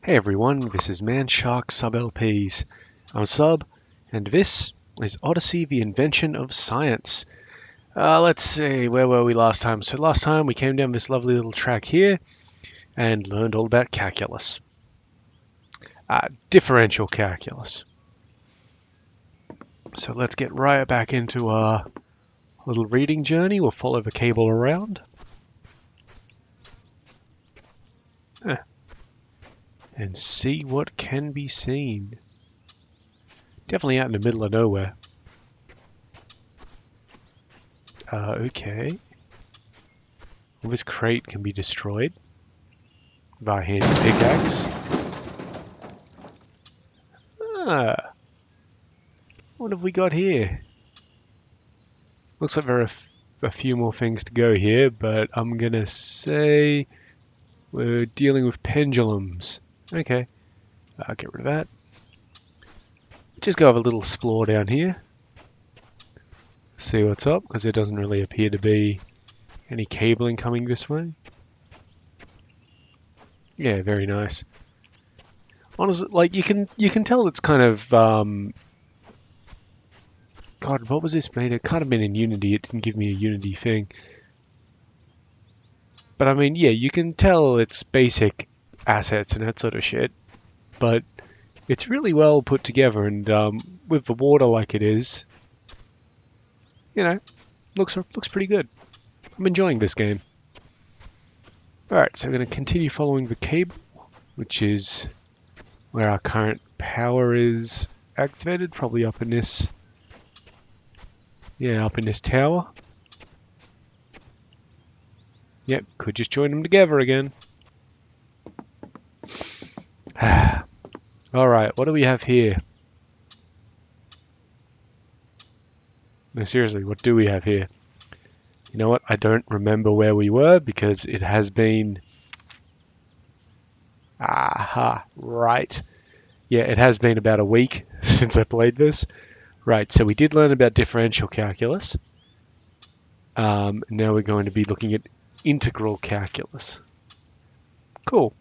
Hey everyone, this is Manshark Sub LPs. I'm Sub, and this is Odyssey, the Invention of Science. Let's see, where were we last time? So last time we came down this lovely little track here and learned all about calculus. Differential calculus. So let's get right back into our little reading journey. We'll follow the cable around. And see what can be seen. Definitely out in the middle of nowhere. Okay. Well, this crate can be destroyed by a handy pickaxe. What have we got here? Looks like there are a few more things to go here, but I'm gonna say we're dealing with pendulums. Okay, I'll get rid of that. Just go have a little explore down here. See what's up, because there doesn't really appear to be any cabling coming this way. Yeah, very nice. Honestly, like you can tell it's kind of God, what was this made? It can't have been in Unity. It didn't give me a Unity thing. But I mean, yeah, you can tell it's basic assets and that sort of shit. But it's really well put together, and with the water like it is, you know, looks pretty good. I'm enjoying this game. Alright, so we're going to continue following the cable, which is where our current power is activated, probably up in this, up in this tower. Yep, could just join them together again. Alright, what do we have here? No, seriously, what do we have here? You know what? I don't remember where we were because it has been... Aha, right. Yeah, it has been about a week since I played this. Right, so we did learn about differential calculus. Now we're going to be looking at integral calculus. Cool.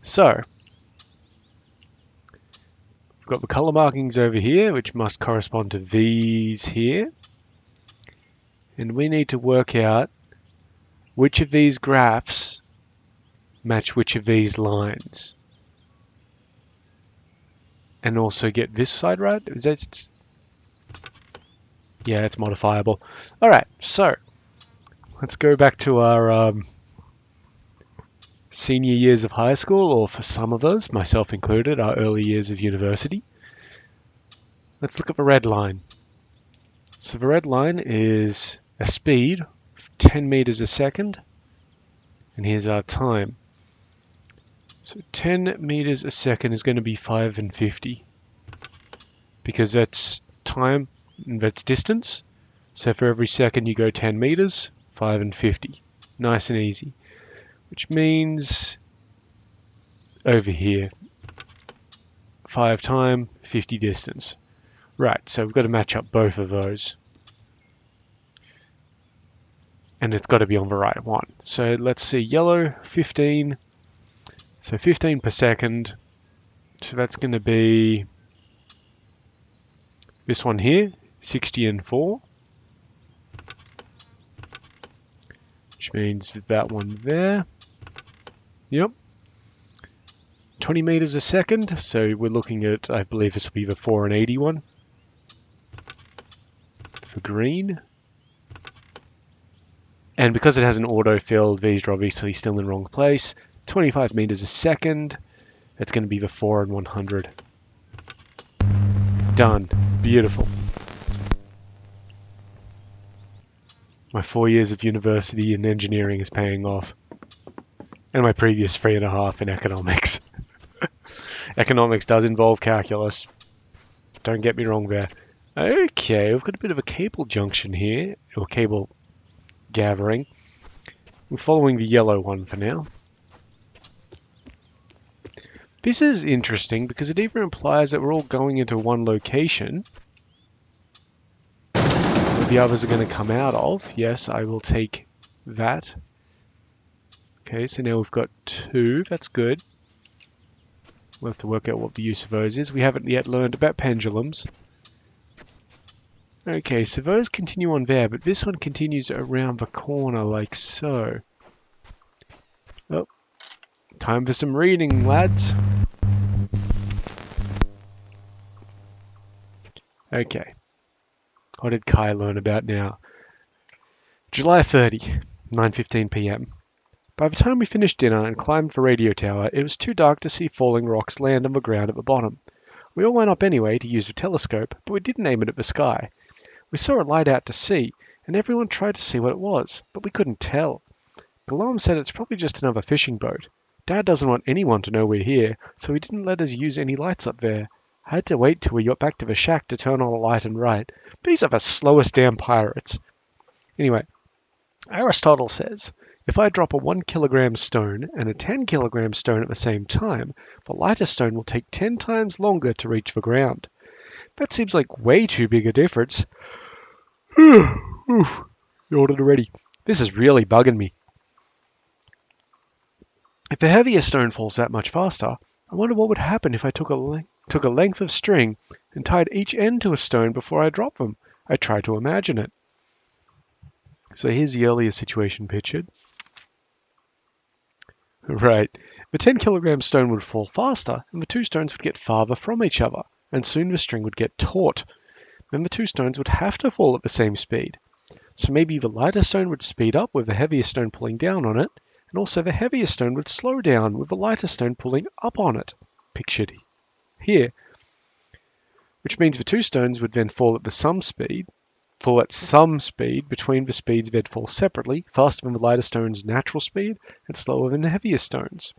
So, we've got the color markings over here, which must correspond to these here. And we need to work out which of these graphs match which of these lines. And also get this side right. Is that... Yeah, it's modifiable. Alright, so let's go back to our senior years of high school, or for some of us, myself included, our early years of university. Let's look at the red line. So the red line is a speed of 10 meters a second, and here's our time. So 10 meters a second is going to be 5 and 50, because that's time and that's distance. So for every second you go 10 meters, 5 and 50. Nice and easy. Which means over here, 5 time, 50 distance. Right, so we've got to match up both of those. And it's got to be on the right one. So let's see, yellow, 15. So 15 per second. So that's going to be this one here, 60 and 4. Which means that one there. Yep. 20 meters a second. So we're looking at, I believe this will be the 4 and 80 one. For green. And because it has an autofill, these are obviously still in the wrong place. 25 meters a second. That's going to be the 4 and 100. Done. Beautiful. My 4 years of university in engineering is paying off. And my previous 3.5 in economics. Economics does involve calculus. Don't get me wrong there. Okay, we've got a bit of a cable junction here, or cable gathering. We're following the yellow one for now. This is interesting because it even implies that we're all going into one location where the others are going to come out of. Yes, I will take that Okay, so now we've got 2. That's good. We'll have to work out what the use of those is. We haven't yet learned about pendulums. Okay, so those continue on there, but this one continues around the corner like so. Oh, time for some reading, lads. Okay, what did Kai learn about now? July 30, 9:15 p.m. By the time we finished dinner and climbed the radio tower, it was too dark to see falling rocks land on the ground at the bottom. We all went up anyway to use the telescope, but we didn't aim it at the sky. We saw a light out to sea, and everyone tried to see what it was, but we couldn't tell. Guillaume said it's probably just another fishing boat. Dad doesn't want anyone to know we're here, so he didn't let us use any lights up there. I had to wait till we got back to the shack to turn on a light and write. These are the slowest damn pirates. Anyway, Aristotle says, if I drop a 1 kilogram stone and a 10 kilogram stone at the same time, the lighter stone will take 10 times longer to reach the ground. That seems like way too big a difference. Yawned already. This is really bugging me. If a heavier stone falls that much faster, I wonder what would happen if I took a length of string and tied each end to a stone before I dropped them. I tried to imagine it. So here's the earlier situation pictured. Right. The 10 kilogram stone would fall faster, and the 2 stones would get farther from each other, and soon the string would get taut. Then the 2 stones would have to fall at the same speed. So maybe the lighter stone would speed up with the heavier stone pulling down on it, and also the heavier stone would slow down with the lighter stone pulling up on it, pictured here. Which means the 2 stones would then fall at some speed between the speeds they'd fall separately, faster than the lighter stone's natural speed and slower than the heavier stones.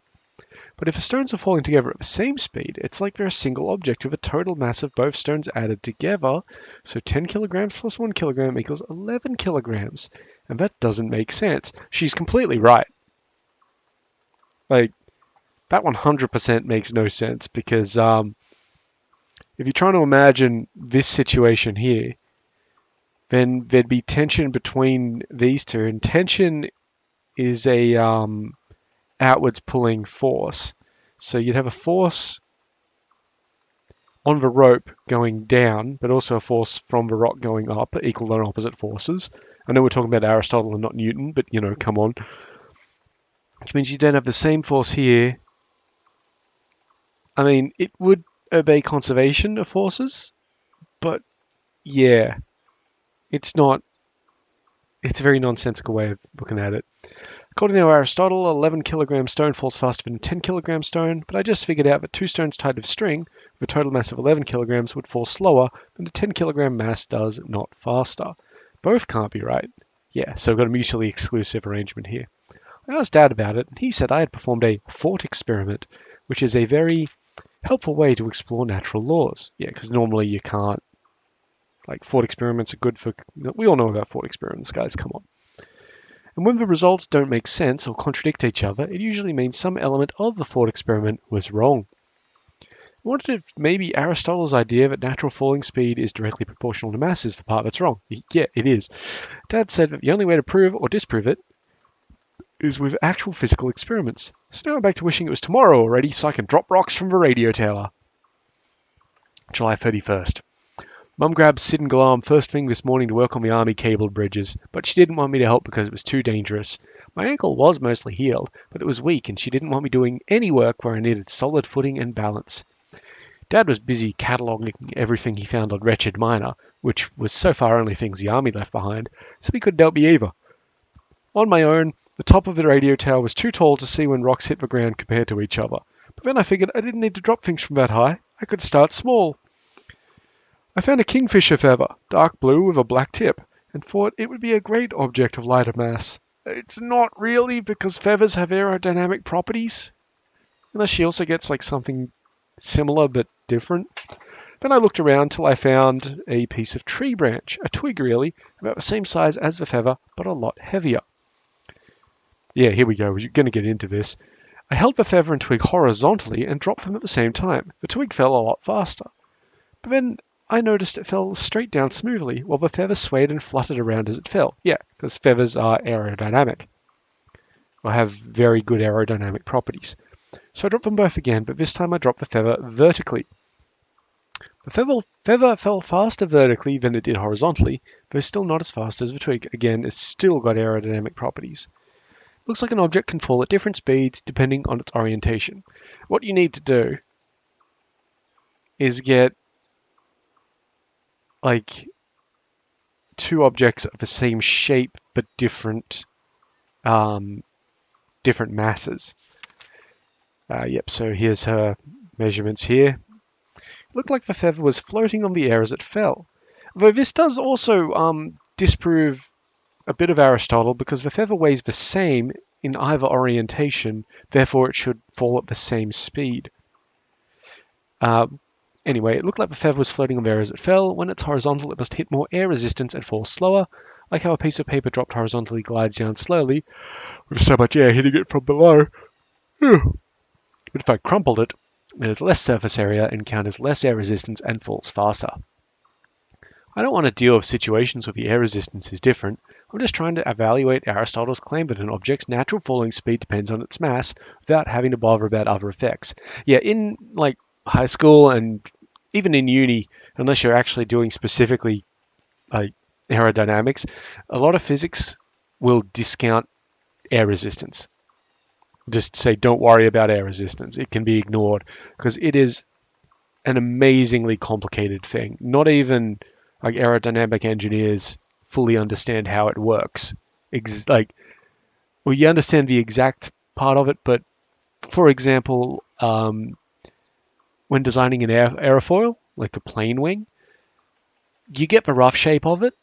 But if the stones are falling together at the same speed, it's like they're a single object with a total mass of both stones added together, so 10 kilograms plus 1 kilogram equals 11 kilograms. And that doesn't make sense. She's completely right. Like, that 100% makes no sense, because if you're trying to imagine this situation here, then there'd be tension between these two, and tension is a outwards pulling force. So you'd have a force on the rope going down, but also a force from the rock going up, equal and opposite forces. I know we're talking about Aristotle and not Newton, but come on. Which means you don't have the same force here. I mean, it would obey conservation of forces, but yeah, it's a very nonsensical way of looking at it. According to Aristotle, 11 kilogram stone falls faster than a 10 kilogram stone, but I just figured out that 2 stones tied with string, with a total mass of 11 kilograms, would fall slower than a 10 kilogram mass does, not faster. Both can't be right. Yeah, so we've got a mutually exclusive arrangement here. I asked Dad about it, and he said I had performed a thought experiment, which is a very helpful way to explore natural laws. Yeah, because normally you can't. Like, thought experiments are good for... We all know about thought experiments, guys, come on. And when the results don't make sense or contradict each other, it usually means some element of the thought experiment was wrong. I wondered if maybe Aristotle's idea that natural falling speed is directly proportional to mass is the part that's wrong. Yeah, it is. Dad said that the only way to prove or disprove it is with actual physical experiments. So now I'm back to wishing it was tomorrow already so I can drop rocks from the radio tower. July 31st. Mum grabbed Sid and Guillaume first thing this morning to work on the army cabled bridges, but she didn't want me to help because it was too dangerous. My ankle was mostly healed, but it was weak and she didn't want me doing any work where I needed solid footing and balance. Dad was busy cataloguing everything he found on Wretched Miner, which was so far only things the army left behind, so he couldn't help me either. On my own, the top of the radio tower was too tall to see when rocks hit the ground compared to each other, but then I figured I didn't need to drop things from that high. I could start small. I found a kingfisher feather, dark blue with a black tip, and thought it would be a great object of lighter mass. It's not really, because feathers have aerodynamic properties. Unless she also gets like something similar but different. Then I looked around till I found a piece of tree branch, a twig really, about the same size as the feather, but a lot heavier. Yeah, here we go, we're going to get into this. I held the feather and twig horizontally and dropped them at the same time. The twig fell a lot faster. But then I noticed it fell straight down smoothly, while the feather swayed and fluttered around as it fell. Yeah, because feathers are aerodynamic. or have very good aerodynamic properties. So I dropped them both again, but this time I dropped the feather vertically. The feather fell faster vertically than it did horizontally, though still not as fast as the twig. Again, it's still got aerodynamic properties. Looks like an object can fall at different speeds depending on its orientation. What you need to do is get like two objects of the same shape but different different masses. Yep, so here's her measurements here. It looked like the feather was floating on the air as it fell. Though this does also disprove a bit of Aristotle, because the feather weighs the same in either orientation, therefore it should fall at the same speed. Anyway, it looked like the feather was floating on the air as it fell. When it's horizontal, it must hit more air resistance and fall slower, like how a piece of paper dropped horizontally glides down slowly, with so much air hitting it from below. But if I crumpled it, there's less surface area, encounters less air resistance, and falls faster. I don't want to deal with situations where the air resistance is different. I'm just trying to evaluate Aristotle's claim that an object's natural falling speed depends on its mass without having to bother about other effects. Yeah, in like high school and even in uni, unless you're actually doing specifically like aerodynamics, a lot of physics will discount air resistance. Just say don't worry about air resistance. It can be ignored because it is an amazingly complicated thing. Not even like aerodynamic engineers fully understand how it works. Well, you understand the exact part of it, but for example, when designing an aerofoil, like a plane wing, you get the rough shape of it,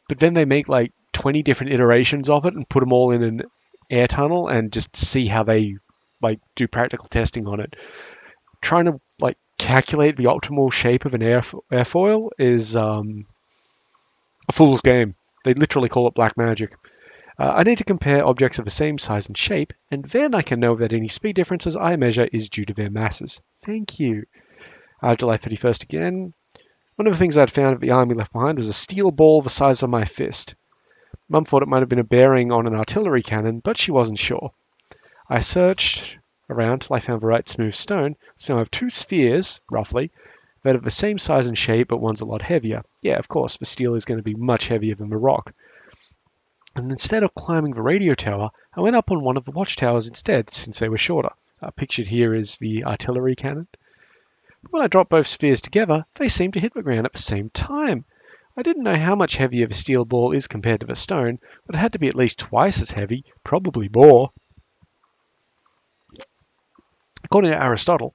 but then they make like 20 different iterations of it and put them all in an air tunnel and just see how they like do practical testing on it. Trying to like calculate the optimal shape of an airfoil is a fool's game. They literally call it black magic. I need to compare objects of the same size and shape, and then I can know that any speed differences I measure is due to their masses. Thank you. July 31st again. One of the things I'd found at the army left behind was a steel ball the size of my fist. Mum thought it might have been a bearing on an artillery cannon, but she wasn't sure. I searched around till I found the right smooth stone, so now I have two spheres, roughly, that are the same size and shape, but one's a lot heavier. Yeah, of course, the steel is going to be much heavier than the rock. And instead of climbing the radio tower, I went up on one of the watchtowers instead, since they were shorter. Pictured here is the artillery cannon. When I dropped both spheres together, they seemed to hit the ground at the same time. I didn't know how much heavier the steel ball is compared to the stone, but it had to be at least twice as heavy, probably more. According to Aristotle,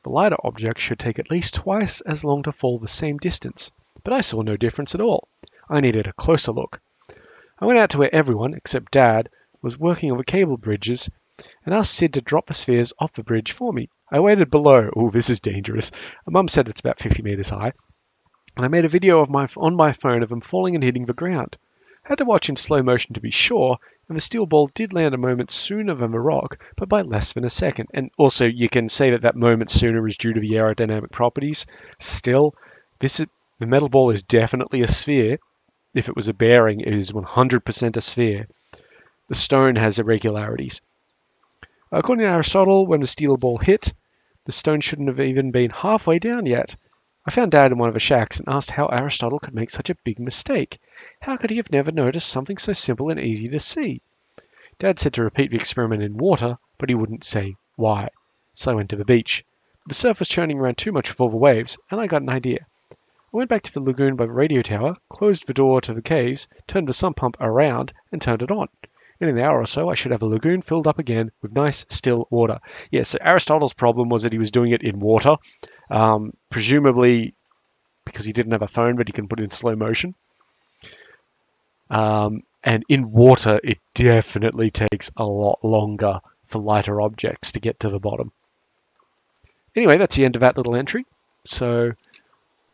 the lighter object should take at least twice as long to fall the same distance, but I saw no difference at all. I needed a closer look. I went out to where everyone, except Dad, was working on the cable bridges and asked Sid to drop the spheres off the bridge for me. I waited below. Oh, this is dangerous. Mum said it's about 50 meters high. And I made a video on my phone of them falling and hitting the ground. I had to watch in slow motion to be sure, and the steel ball did land a moment sooner than the rock, but by less than a second. And also, you can say that that moment sooner is due to the aerodynamic properties. Still, the metal ball is definitely a sphere. If it was a bearing, it is 100% a sphere. The stone has irregularities. According to Aristotle, when the steel ball hit, the stone shouldn't have even been halfway down yet. I found Dad in one of the shacks and asked how Aristotle could make such a big mistake. How could he have never noticed something so simple and easy to see? Dad said to repeat the experiment in water, but he wouldn't say why. So I went to the beach. The surf was churning around too much with all the waves, and I got an idea. I went back to the lagoon by the radio tower, closed the door to the caves, turned the sump pump around, and turned it on. In an hour or so, I should have a lagoon filled up again with nice, still water. Yes, so Aristotle's problem was that he was doing it in water, presumably because he didn't have a phone, but he can put it in slow motion. And in water, it definitely takes a lot longer for lighter objects to get to the bottom. Anyway, that's the end of that little entry. So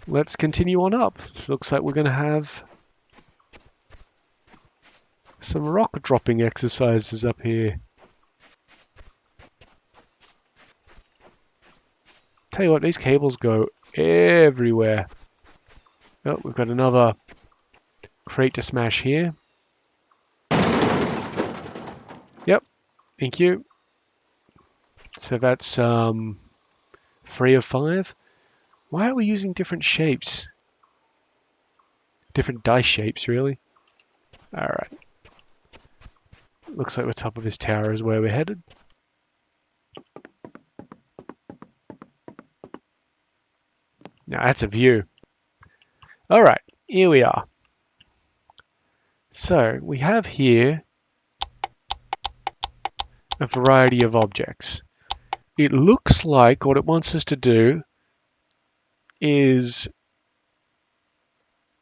let's continue on up. Looks like we're going to have some rock dropping exercises up here. Tell you what, these cables go everywhere. Oh, we've got another crate to smash here. Yep, Thank you. So that's 3 of 5. Why are we using different shapes? Different dice shapes, really? Alright. Looks like the top of this tower is where we're headed. Now that's a view. Alright, here we are. So we have here a variety of objects. It looks like what it wants us to do is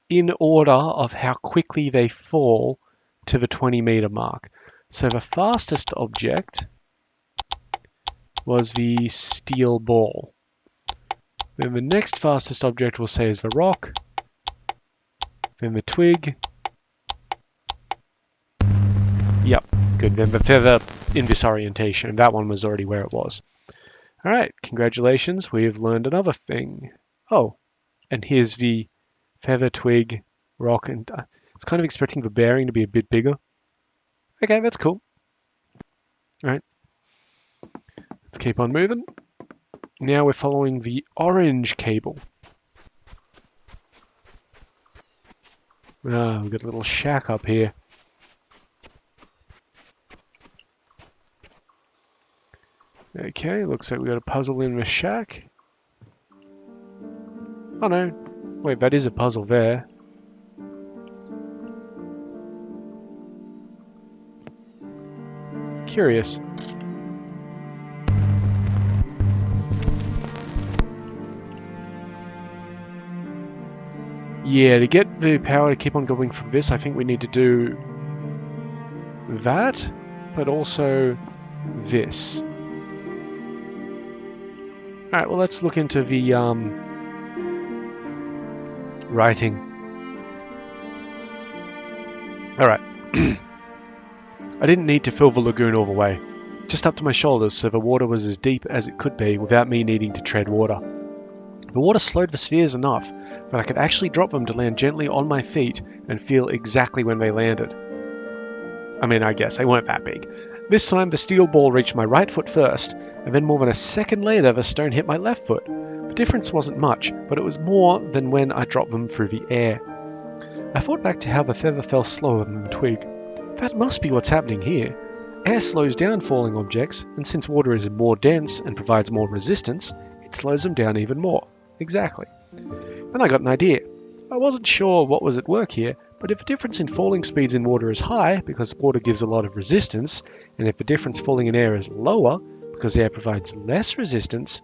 in order of how quickly they fall to the 20-meter mark. So the fastest object was the steel ball. Then the next fastest object we'll say is the rock, then the twig. Yep, good. Then the feather in this orientation. That one was already where it was. All right, congratulations. We've learned another thing. Oh, and here's the feather, twig, rock, and I was kind of expecting the bearing to be a bit bigger. Okay, that's cool. All right, let's keep on moving. Now we're following the orange cable. Ah, we've got a little shack up here. Okay, looks like we got a puzzle in the shack. Oh no, wait, that is a puzzle there. Curious. Yeah, to get the power to keep on going from this, I think we need to do that, but also this. Alright, well let's look into the writing. Alright. I didn't need to fill the lagoon all the way. Just up to my shoulders, so the water was as deep as it could be without me needing to tread water. The water slowed the spheres enough that I could actually drop them to land gently on my feet and feel exactly when they landed. I mean, I guess they weren't that big. This time the steel ball reached my right foot first, and then more than a second later the stone hit my left foot. The difference wasn't much, but it was more than when I dropped them through the air. I thought back to how the feather fell slower than the twig. That must be what's happening here. Air slows down falling objects, and since water is more dense and provides more resistance, it slows them down even more. Exactly. Then I got an idea. I wasn't sure what was at work here, but if the difference in falling speeds in water is high, because water gives a lot of resistance, and if the difference falling in air is lower, because air provides less resistance,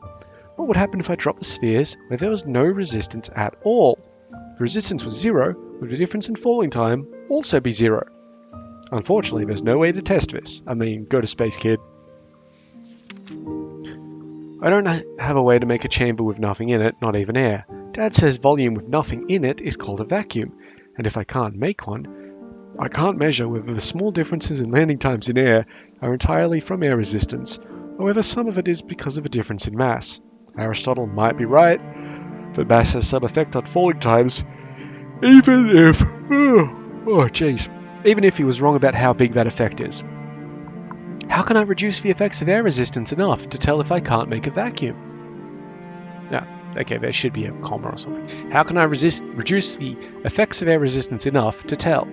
what would happen if I dropped the spheres where there was no resistance at all? If resistance was 0, would the difference in falling time also be 0? Unfortunately, there's no way to test this. I mean, go to space, kid. I don't have a way to make a chamber with nothing in it, not even air. Dad says volume with nothing in it is called a vacuum, and if I can't make one, I can't measure whether the small differences in landing times in air are entirely from air resistance, or whether some of it is because of a difference in mass. Aristotle might be right, but mass has some effect on falling times, even if... even if he was wrong about how big that effect is. How can I reduce the effects of air resistance enough to tell if I can't make a vacuum? No, okay, there should be a comma or something. How can I reduce the effects of air resistance enough to tell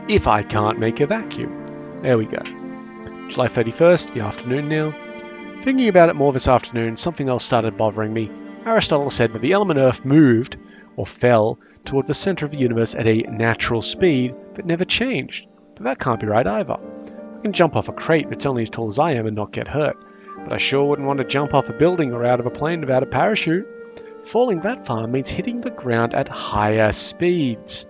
if I can't make a vacuum? There we go. July 31st, the afternoon now. Thinking about it more this afternoon, something else started bothering me. Aristotle said that the element Earth moved, or fell, toward the center of the universe at a natural speed that never changed. But that can't be right either. I can jump off a crate that's only as tall as I am and not get hurt, but I sure wouldn't want to jump off a building or out of a plane without a parachute. Falling that far means hitting the ground at higher speeds.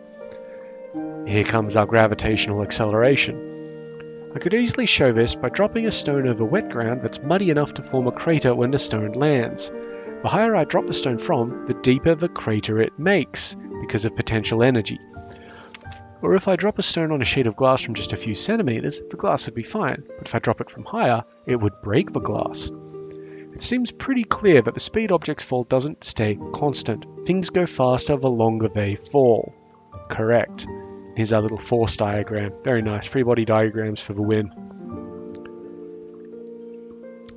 Here comes our gravitational acceleration. I could easily show this by dropping a stone over wet ground that's muddy enough to form a crater when the stone lands. The higher I drop the stone from, the deeper the crater it makes, because of potential energy. Or if I drop a stone on a sheet of glass from just a few centimeters, the glass would be fine, but if I drop it from higher, it would break the glass. It seems pretty clear that the speed objects fall doesn't stay constant. Things go faster the longer they fall. Correct. Here's our little force diagram. Very nice. Free body diagrams for the win.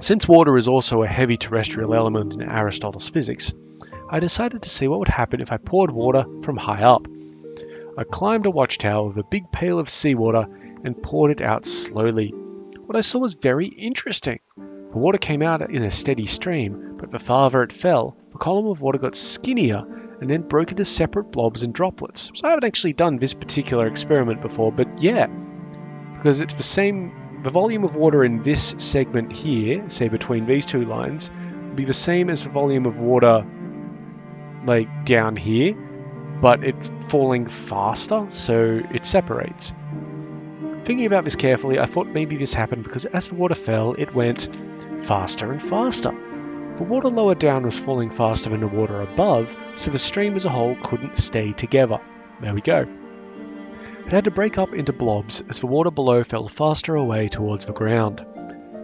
Since water is also a heavy terrestrial element in Aristotle's physics, I decided to see what would happen if I poured water from high up. I climbed a watchtower with a big pail of seawater and poured it out slowly. What I saw was very interesting. The water came out in a steady stream, but the farther it fell, the column of water got skinnier and then broke into separate blobs and droplets. So I haven't actually done this particular experiment before, but yeah, because it's the volume of water in this segment here, say between these two lines, will be the same as the volume of water like down here, but it's falling faster, so it separates. Thinking about this carefully, I thought maybe this happened because as the water fell, it went faster and faster. The water lower down was falling faster than the water above, so the stream as a whole couldn't stay together. There we go. It had to break up into blobs as the water below fell faster away towards the ground.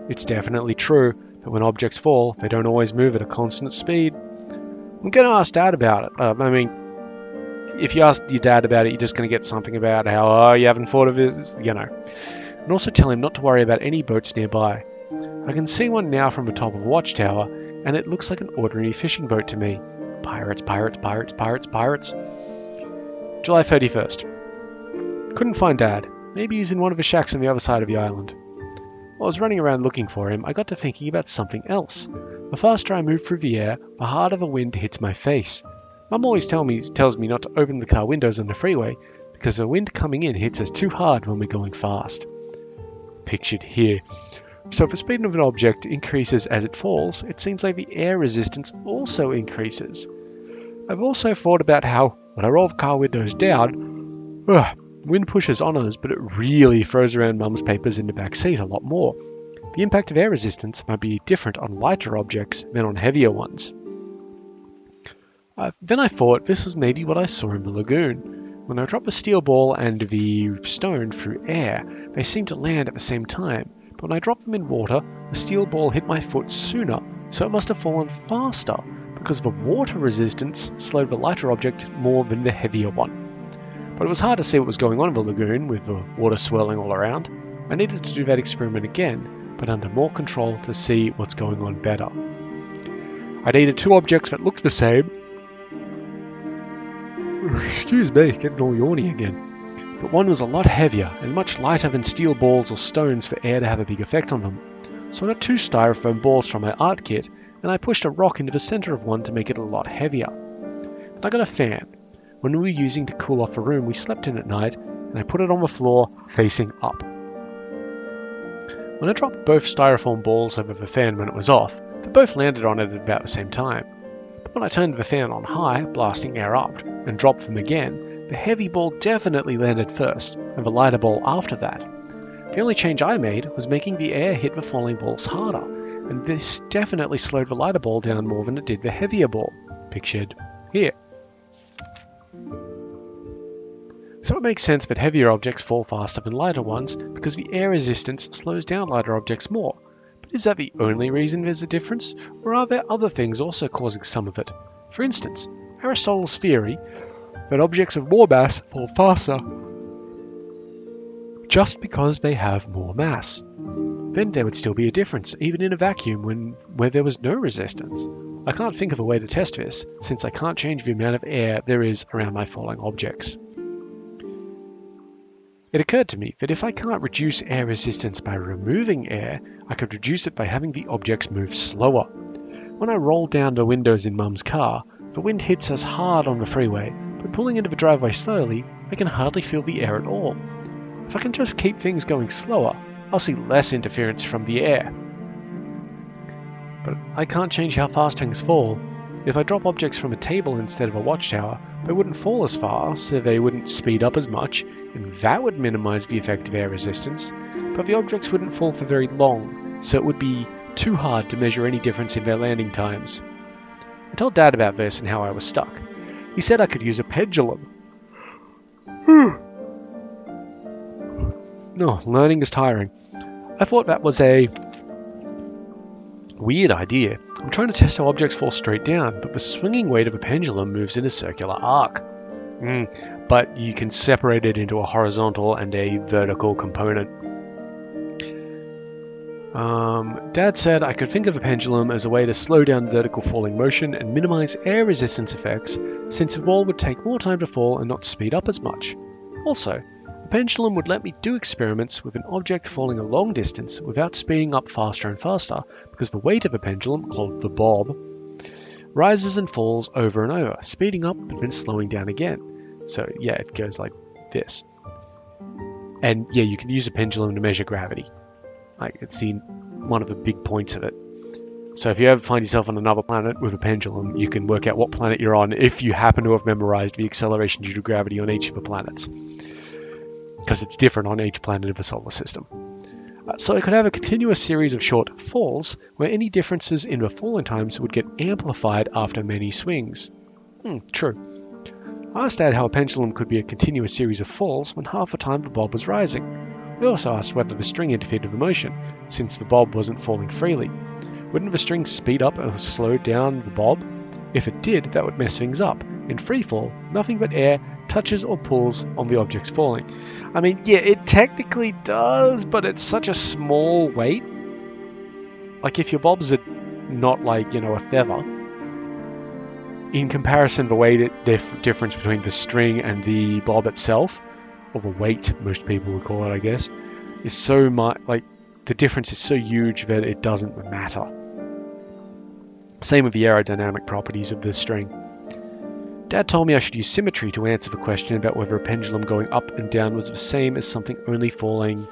It's definitely true that when objects fall, they don't always move at a constant speed. I'm going to ask Dad about it. If you ask your dad about it, you're just going to get something about how, you haven't thought of this, And also tell him not to worry about any boats nearby. I can see one now from the top of a watchtower, and it looks like an ordinary fishing boat to me. Pirates, pirates, pirates, pirates, pirates. July 31st. Couldn't find Dad. Maybe he's in one of the shacks on the other side of the island. While I was running around looking for him, I got to thinking about something else. The faster I move through the air, the harder the wind hits my face. Mum always tells me not to open the car windows on the freeway because the wind coming in hits us too hard when we're going fast. Pictured here. So if the speed of an object increases as it falls, it seems like the air resistance also increases. I've also thought about how, when I roll the car windows down, wind pushes on us, but it really throws around Mum's papers in the back seat a lot more. The impact of air resistance might be different on lighter objects than on heavier ones. Then I thought this was maybe what I saw in the lagoon. When I dropped the steel ball and the stone through air, they seemed to land at the same time, but when I dropped them in water, the steel ball hit my foot sooner, so it must have fallen faster, because the water resistance slowed the lighter object more than the heavier one. But it was hard to see what was going on in the lagoon with the water swirling all around. I needed to do that experiment again, but under more control to see what's going on better. I needed two objects that looked the same. Excuse me, getting all yawny again. But one was a lot heavier and much lighter than steel balls or stones for air to have a big effect on them. So I got two styrofoam balls from my art kit, and I pushed a rock into the center of one to make it a lot heavier. And I got a fan. When we were using to cool off the room we slept in at night, and I put it on the floor facing up. When I dropped both styrofoam balls over the fan when it was off, they both landed on it at about the same time. But when I turned the fan on high, blasting air up, and dropped them again, the heavy ball definitely landed first, and the lighter ball after that. The only change I made was making the air hit the falling balls harder, and this definitely slowed the lighter ball down more than it did the heavier ball, pictured here. So it makes sense that heavier objects fall faster than lighter ones because the air resistance slows down lighter objects more. But is that the only reason there's a difference, or are there other things also causing some of it? For instance, Aristotle's theory that objects of more mass fall faster just because they have more mass. Then there would still be a difference, even in a vacuum where there was no resistance. I can't think of a way to test this, since I can't change the amount of air there is around my falling objects. It occurred to me that if I can't reduce air resistance by removing air, I could reduce it by having the objects move slower. When I roll down the windows in Mum's car, the wind hits us hard on the freeway, but pulling into the driveway slowly, I can hardly feel the air at all. If I can just keep things going slower, I'll see less interference from the air. But I can't change how fast things fall. If I drop objects from a table instead of a watchtower, they wouldn't fall as fast, so they wouldn't speed up as much, and that would minimize the effect of air resistance, but the objects wouldn't fall for very long, so it would be too hard to measure any difference in their landing times. I told Dad about this and how I was stuck. He said I could use a pendulum. No, learning is tiring. I thought that was a weird idea. I'm trying to test how objects fall straight down, but the swinging weight of a pendulum moves in a circular arc. But you can separate it into a horizontal and a vertical component. Dad said I could think of a pendulum as a way to slow down vertical falling motion and minimize air resistance effects, since the ball would take more time to fall and not speed up as much. Also, a pendulum would let me do experiments with an object falling a long distance without speeding up faster and faster, because the weight of a pendulum, called the bob, rises and falls over and over, speeding up and then slowing down again. So yeah, it goes like this. And yeah, you can use a pendulum to measure gravity. It's one of the big points of it. So if you ever find yourself on another planet with a pendulum, you can work out what planet you're on if you happen to have memorized the acceleration due to gravity on each of the planets, because it's different on each planet of the solar system. So I could have a continuous series of short falls where any differences in the falling times would get amplified after many swings. True. I asked Dad how a pendulum could be a continuous series of falls when half the time the bob was rising. We also asked whether the string interfered with the motion, since the bob wasn't falling freely. Wouldn't the string speed up or slow down the bob? If it did, that would mess things up. In free fall, nothing but air touches or pulls on the objects falling. I mean, yeah, it technically does, but it's such a small weight. Like, if your bobs are not like, a feather, in comparison, the weight difference between the string and the bob itself, or the weight, most people would call it, I guess, is so much, the difference is so huge that it doesn't matter. Same with the aerodynamic properties of the string. Dad told me I should use symmetry to answer the question about whether a pendulum going up and down was the same as something only falling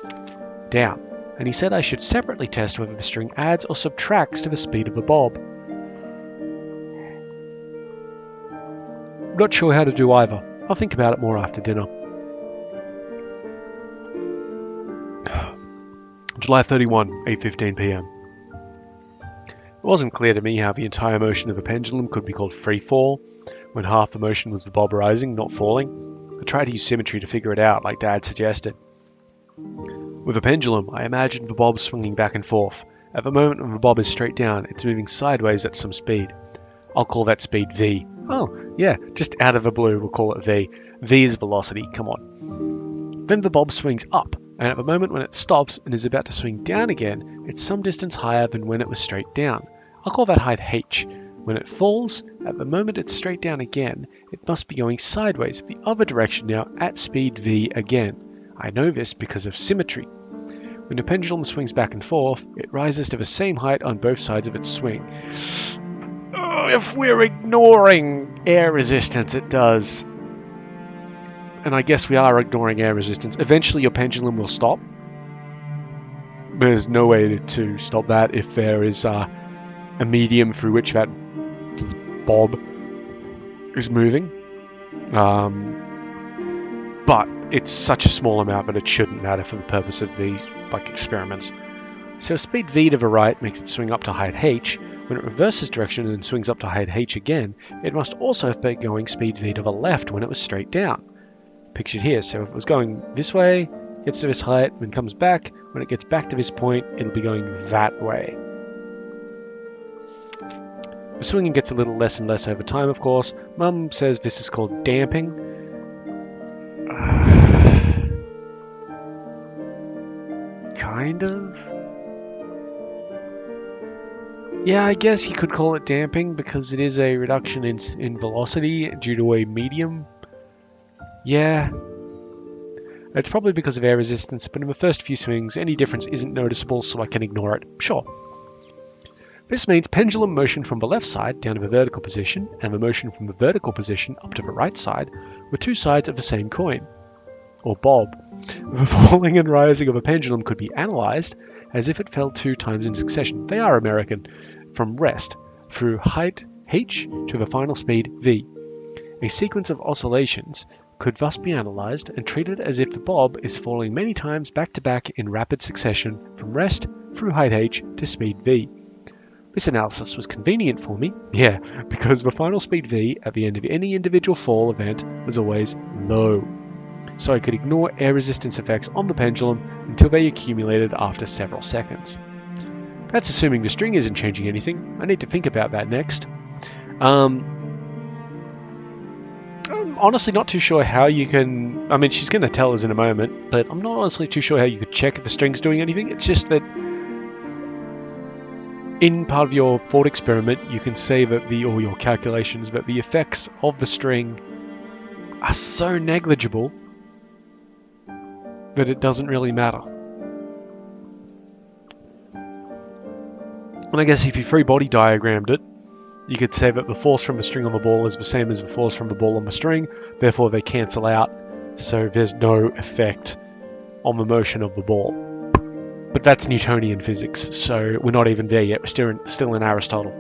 down, and he said I should separately test whether the string adds or subtracts to the speed of the bob. Not sure how to do either. I'll think about it more after dinner. July 31, 8:15 p.m. It wasn't clear to me how the entire motion of a pendulum could be called free fall, when half the motion was the bob rising, not falling. I tried to use symmetry to figure it out, like Dad suggested. With a pendulum, I imagined the bob swinging back and forth. At the moment when the bob is straight down, it's moving sideways at some speed. I'll call that speed v. Oh, yeah, just out of the blue, we'll call it v. V is velocity, come on. Then the bob swings up, and at the moment when it stops and is about to swing down again, it's some distance higher than when it was straight down. I'll call that height h. When it falls, at the moment it's straight down again, it must be going sideways, the other direction now, at speed v again. I know this because of symmetry. When the pendulum swings back and forth, it rises to the same height on both sides of its swing. Oh, if we're ignoring air resistance, it does. And I guess we are ignoring air resistance. Eventually your pendulum will stop. There's no way to stop that if there is a medium through which that bob is moving. But it's such a small amount that it shouldn't matter for the purpose of these experiments. So speed v to the right makes it swing up to height h. When it reverses direction and swings up to height h again, it must also have been going speed v to the left when it was straight down. Pictured here, so if it was going this way, gets to this height, then comes back, when it gets back to this point, it'll be going that way. The swinging gets a little less and less over time, of course. Mum says this is called damping. Kind of? Yeah, I guess you could call it damping because it is a reduction in velocity due to a medium. Yeah. It's probably because of air resistance, but in the first few swings, any difference isn't noticeable, so I can ignore it. Sure. This means pendulum motion from the left side down to the vertical position, and the motion from the vertical position up to the right side, were two sides of the same coin, or bob. The falling and rising of a pendulum could be analysed as if it fell 2 times in succession. They are American. From rest, through height h to the final speed v. A sequence of oscillations could thus be analysed and treated as if the bob is falling many times back to back in rapid succession from rest through height h to speed v. This analysis was convenient for me, because the final speed v at the end of any individual fall event was always low, so I could ignore air resistance effects on the pendulum until they accumulated after several seconds. That's assuming the string isn't changing anything. I need to think about that next. I'm honestly not too sure how you can... I mean, she's going to tell us in a moment, but I'm not honestly too sure how you could check if the string's doing anything. It's just that In part of your thought experiment, you can say that or your calculations, that the effects of the string are so negligible that it doesn't really matter. And I guess if you free body diagrammed it, you could say that the force from the string on the ball is the same as the force from the ball on the string, therefore they cancel out, so there's no effect on the motion of the ball. But that's Newtonian physics, so we're not even there yet, we're still in Aristotle.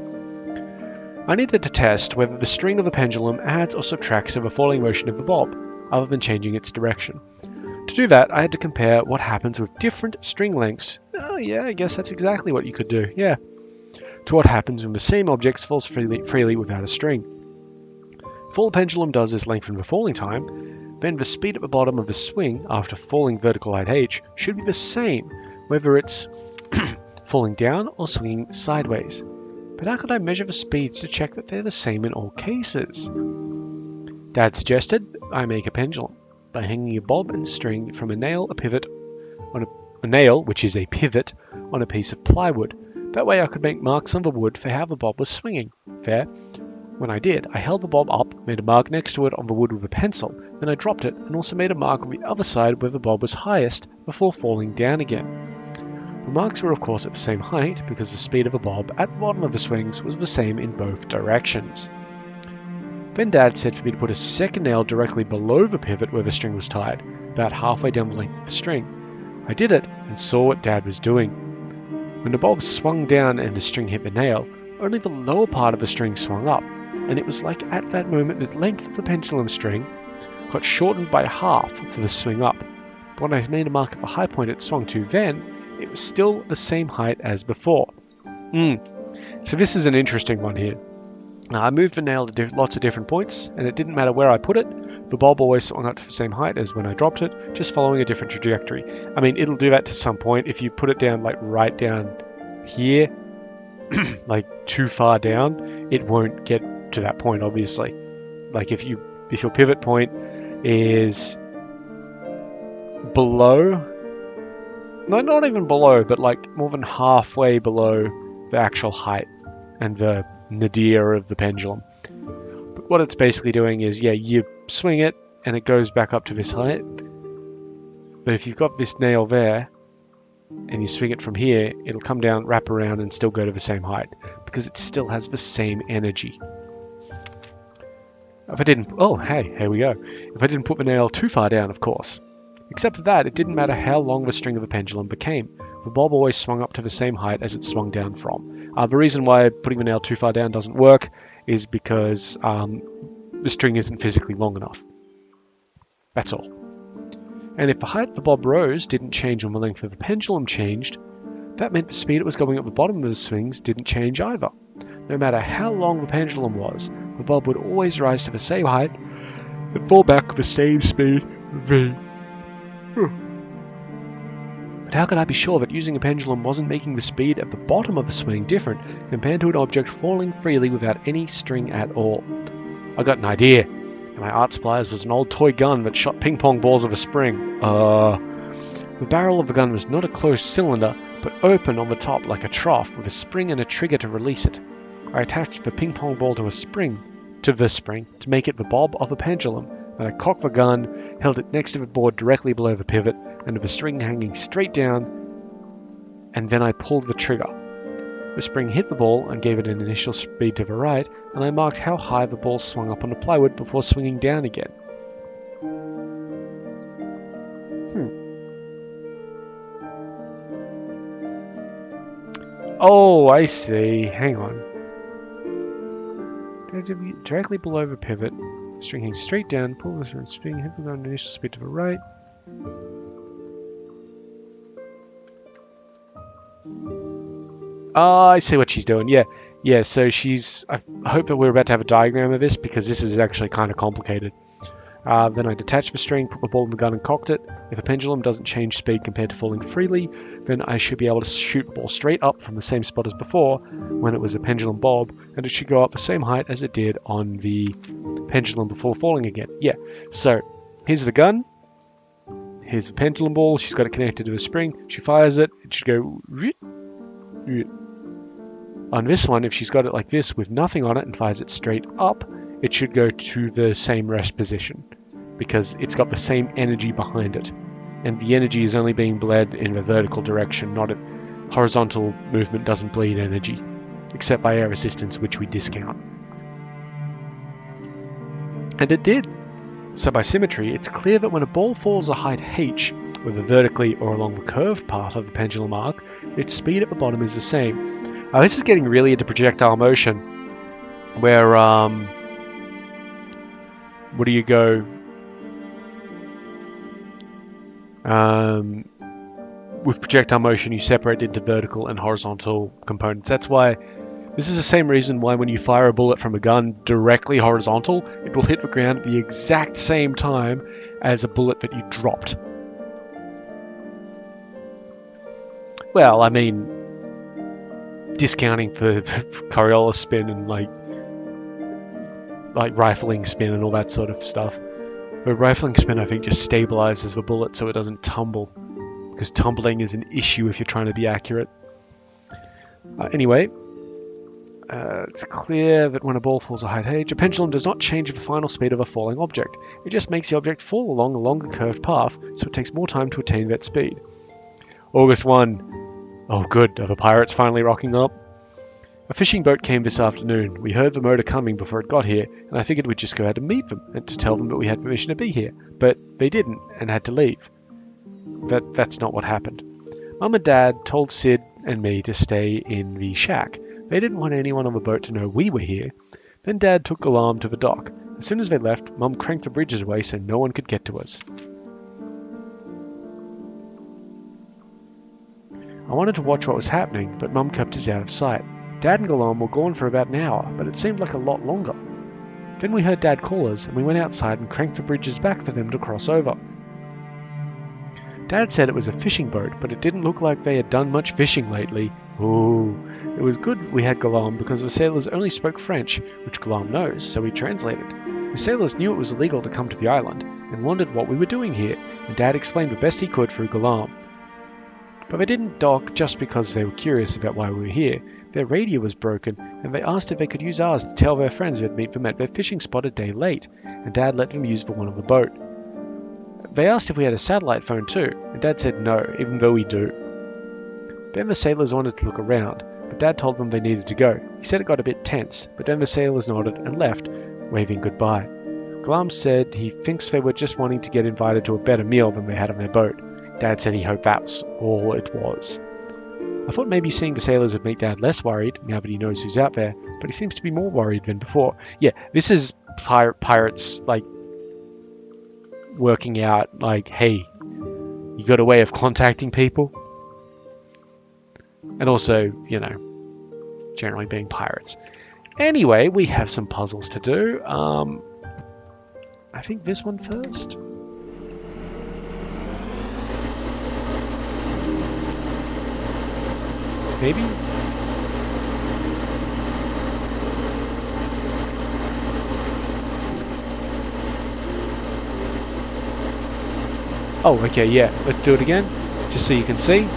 I needed to test whether the string of a pendulum adds or subtracts to the falling motion of the bob, other than changing its direction. To do that, I had to compare what happens with different string lengths. Oh yeah, I guess that's exactly what you could do, yeah. To what happens when the same object falls freely without a string. If all the pendulum does is lengthen the falling time, then the speed at the bottom of the swing after falling vertical height h should be the same, whether it's falling down or swinging sideways. But how could I measure the speeds to check that they're the same in all cases? Dad suggested I make a pendulum by hanging a bob and string from a nail, which is a pivot, on a piece of plywood. That way I could make marks on the wood for how the bob was swinging. Fair? When I did, I held the bob up, made a mark next to it on the wood with a pencil, then I dropped it and also made a mark on the other side where the bob was highest before falling down again. The marks were of course at the same height because the speed of the bob at the bottom of the swings was the same in both directions. Then Dad said for me to put a second nail directly below the pivot where the string was tied, about halfway down the length of the string. I did it and saw what Dad was doing. When the bob swung down and the string hit the nail, only the lower part of the string swung up, and it was like at that moment the length of the pendulum string got shortened by half for the swing up. But when I made a mark at the high point it swung to then, it was still the same height as before. So this is an interesting one here. Now, I moved the nail to lots of different points, and it didn't matter where I put it, the bob always swung up to the same height as when I dropped it, just following a different trajectory. I mean, it'll do that to some point. If you put it down like right down here, like too far down, it won't get to that point, obviously. Like if your pivot point is below, no, not even below, but like more than halfway below the actual height and the nadir of the pendulum. But what it's basically doing is, yeah, you swing it and it goes back up to this height. But if you've got this nail there and you swing it from here, it'll come down, wrap around and still go to the same height because it still has the same energy. If I didn't, oh hey, here we go. If I didn't put the nail too far down, of course. Except for that, it didn't matter how long the string of the pendulum became. The bob always swung up to the same height as it swung down from. The reason why putting the nail too far down doesn't work is because the string isn't physically long enough. That's all. And if the height of the bob rose didn't change when the length of the pendulum changed, that meant the speed it was going at the bottom of the swings didn't change either. No matter how long the pendulum was, the bob would always rise to the same height and fall back with the same speed v. But how could I be sure that using a pendulum wasn't making the speed at the bottom of the swing different compared to an object falling freely without any string at all? I got an idea, and my art supplies was an old toy gun that shot ping pong balls with a spring. The barrel of the gun was not a closed cylinder, but open on the top like a trough with a spring and a trigger to release it. I attached the ping pong ball to the spring to make it the bob of a pendulum. Then I cocked the gun, held it next to the board directly below the pivot, and with the string hanging straight down, and then I pulled the trigger. The spring hit the ball and gave it an initial speed to the right, and I marked how high the ball swung up on the plywood before swinging down again. Oh, I see. Hang on. Directly below the pivot, string hanging straight down, pull the string, hit the ground, initial speed to the right. Oh, I see what she's doing. Yeah. So I hope that we're about to have a diagram of this because this is actually kind of complicated. Then I detached the string, put the ball in the gun and cocked it. If a pendulum doesn't change speed compared to falling freely, then I should be able to shoot the ball straight up from the same spot as before when it was a pendulum bob, and it should go up the same height as it did on the pendulum before falling again. Yeah, so here's the gun. Here's the pendulum ball. She's got it connected to a spring. She fires it. It should go... on this one, if she's got it like this with nothing on it and fires it straight up, it should go to the same rest position because it's got the same energy behind it. And the energy is only being bled in the vertical direction, not a horizontal movement doesn't bleed energy, except by air resistance, which we discount. And it did. So by symmetry, it's clear that when a ball falls a height h, whether vertically or along the curved part of the pendulum arc, its speed at the bottom is the same. This is getting really into projectile motion, where, where do you go? With projectile motion, you separate into vertical and horizontal components. That's why, this is the same reason why when you fire a bullet from a gun directly horizontal, it will hit the ground at the exact same time as a bullet that you dropped. Well, I mean, discounting for Coriolis spin and like rifling spin and all that sort of stuff. But rifling spin, I think, just stabilizes the bullet so it doesn't tumble, because tumbling is an issue if you're trying to be accurate. Anyway, it's clear that when a ball falls a height h, a pendulum does not change the final speed of a falling object. It just makes the object fall along a longer curved path, so it takes more time to attain that speed. August 1. Oh good, are the pirates finally rocking up? A fishing boat came this afternoon. We heard the motor coming before it got here, and I figured we'd just go out to meet them and to tell them that we had permission to be here. But they didn't, and had to leave. That's not what happened. Mum and Dad told Sid and me to stay in the shack. They didn't want anyone on the boat to know we were here. Then Dad took Galam to the dock. As soon as they left, Mum cranked the bridges away so no one could get to us. I wanted to watch what was happening, but Mum kept us out of sight. Dad and Galam were gone for about an hour, but it seemed like a lot longer. Then we heard Dad call us, and we went outside and cranked the bridges back for them to cross over. Dad said it was a fishing boat, but it didn't look like they had done much fishing lately. Ooh, it was good we had Galam because the sailors only spoke French, which Galam knows, so he translated. The sailors knew it was illegal to come to the island, and wondered what we were doing here, and Dad explained the best he could through Galam. But they didn't dock just because they were curious about why we were here. Their radio was broken, and they asked if they could use ours to tell their friends they'd meet them at their fishing spot a day late, and Dad let them use the one on the boat. They asked if we had a satellite phone too, and Dad said no, even though we do. Then the sailors wanted to look around, but Dad told them they needed to go. He said it got a bit tense, but then the sailors nodded and left, waving goodbye. Galam said he thinks they were just wanting to get invited to a better meal than they had on their boat. Dad said he hoped that was all it was. I thought maybe seeing the sailors would make Dad less worried, now that he knows who's out there, but he seems to be more worried than before. Yeah, this is pirates, like, working out, like, hey, you got a way of contacting people? And also, you know, generally being pirates. Anyway, we have some puzzles to do. I think this one first. Maybe? Oh, okay, yeah. Let's do it again, just so you can see.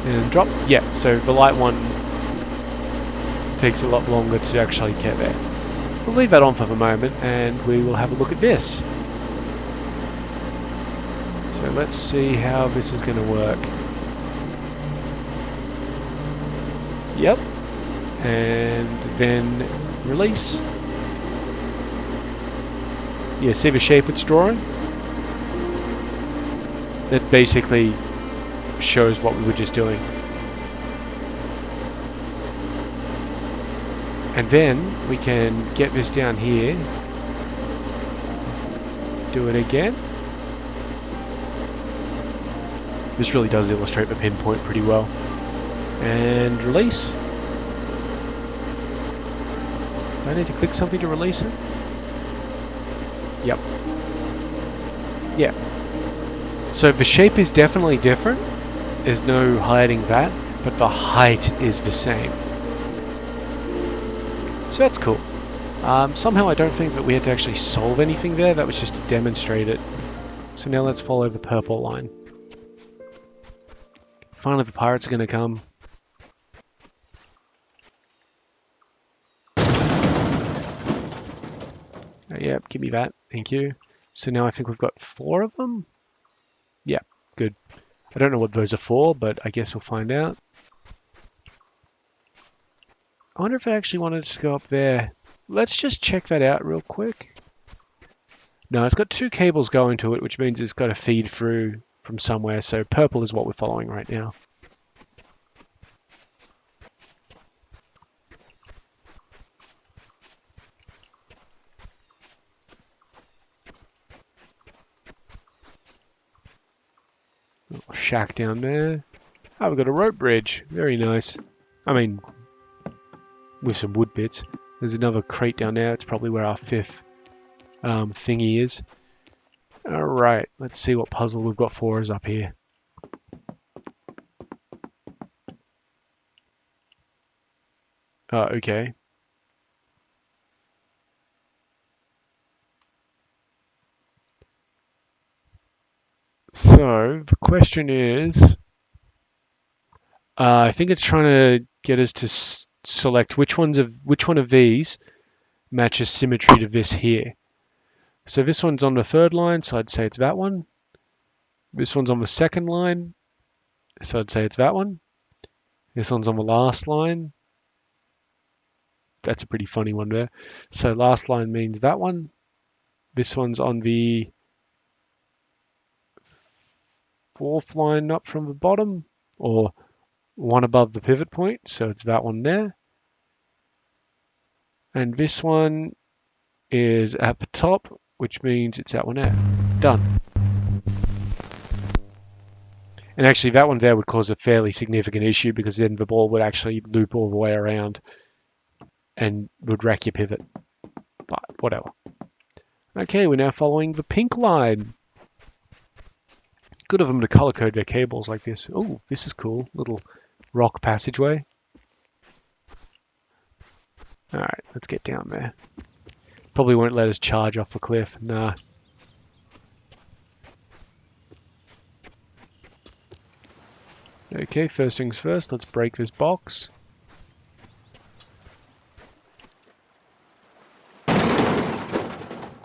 And drop. Yeah, so the light one takes a lot longer to actually get there. We'll leave that on for the moment, and we will have a look at this. So let's see how this is going to work. Yep. And then release. Yeah, see the shape it's drawing? That basically shows what we were just doing. And then we can get this down here. Do it again. This really does illustrate the pinpoint pretty well. And release. Do I need to click something to release it? Yep. Yeah. So the shape is definitely different. There's no hiding that, but the height is the same. So that's cool. Somehow I don't think that we had to actually solve anything there. That was just to demonstrate it. So now let's follow the purple line. Finally the pirates are going to come. Give me that. Thank you. So now I think we've got 4 of them. Yeah, good. I don't know what those are for, but I guess we'll find out. I wonder if it actually wanted us to go up there. Let's just check that out real quick. No, it's got 2 cables going to it, which means it's got to feed through from somewhere. So purple is what we're following right now. Little shack down there. Oh, we've got a rope bridge. Very nice. I mean, with some wood bits. There's another crate down there. It's probably where our 5th thingy is. Alright, let's see what puzzle we've got for us up here. Okay. So, the question is... I think it's trying to get us to select which one of these matches symmetry to this here. So this one's on the 3rd line, so I'd say it's that one. This one's on the 2nd line, so I'd say it's that one. This one's on the last line. That's a pretty funny one there. So last line means that one. This one's on the 4th line up from the bottom, or one above the pivot point, so it's that one there. And this one is at the top, which means it's that one there. Done. And actually that one there would cause a fairly significant issue, because then the ball would actually loop all the way around and would wreck your pivot. But whatever. Okay, we're now following the pink line. Good of them to color code their cables like this. Oh, this is cool. Little rock passageway. Alright, let's get down there. Probably won't let us charge off the cliff. Nah. Okay, first things first, let's break this box.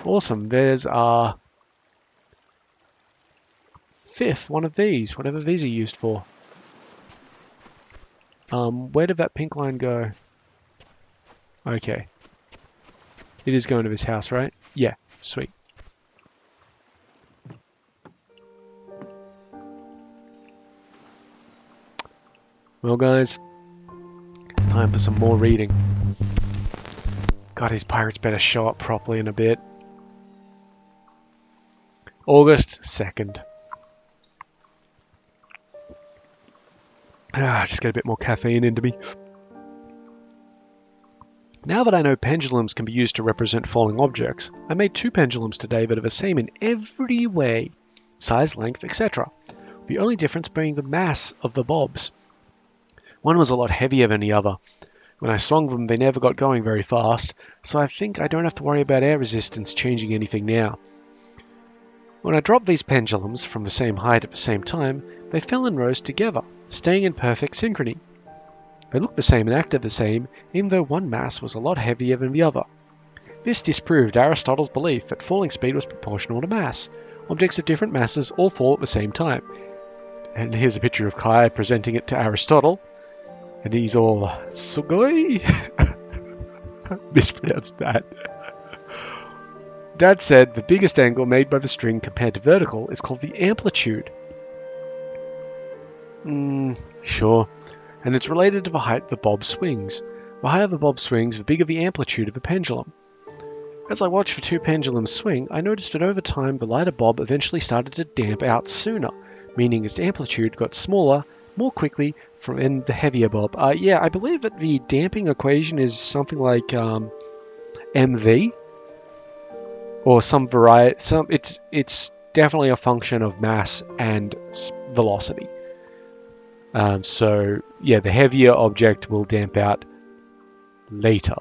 Awesome, there's our 5th one of these, whatever these are used for. Where did that pink line go? Okay. It is going to this house, right? Yeah, sweet. Well, guys, it's time for some more reading. God, these pirates better show up properly in a bit. August 2nd. Just get a bit more caffeine into me. Now that I know pendulums can be used to represent falling objects, I made 2 pendulums today that are the same in every way, size, length, etc. The only difference being the mass of the bobs. One was a lot heavier than the other. When I swung them, they never got going very fast, so I think I don't have to worry about air resistance changing anything now. When I dropped these pendulums from the same height at the same time, they fell and rose together, staying in perfect synchrony. They looked the same and acted the same, even though one mass was a lot heavier than the other. This disproved Aristotle's belief that falling speed was proportional to mass. Objects of different masses all fall at the same time. And here's a picture of Kai presenting it to Aristotle. And he's all, Sugoi? Mispronounced that. Dad said the biggest angle made by the string compared to vertical is called the amplitude. Sure. And it's related to the height the bob swings. The higher the bob swings, the bigger the amplitude of the pendulum. As I watched the 2 pendulums swing, I noticed that over time the lighter bob eventually started to damp out sooner, meaning its amplitude got smaller more quickly from the heavier bob. Yeah, I believe that the damping equation is something like mv, or some variety. It's definitely a function of mass and velocity. So yeah, the heavier object will damp out later.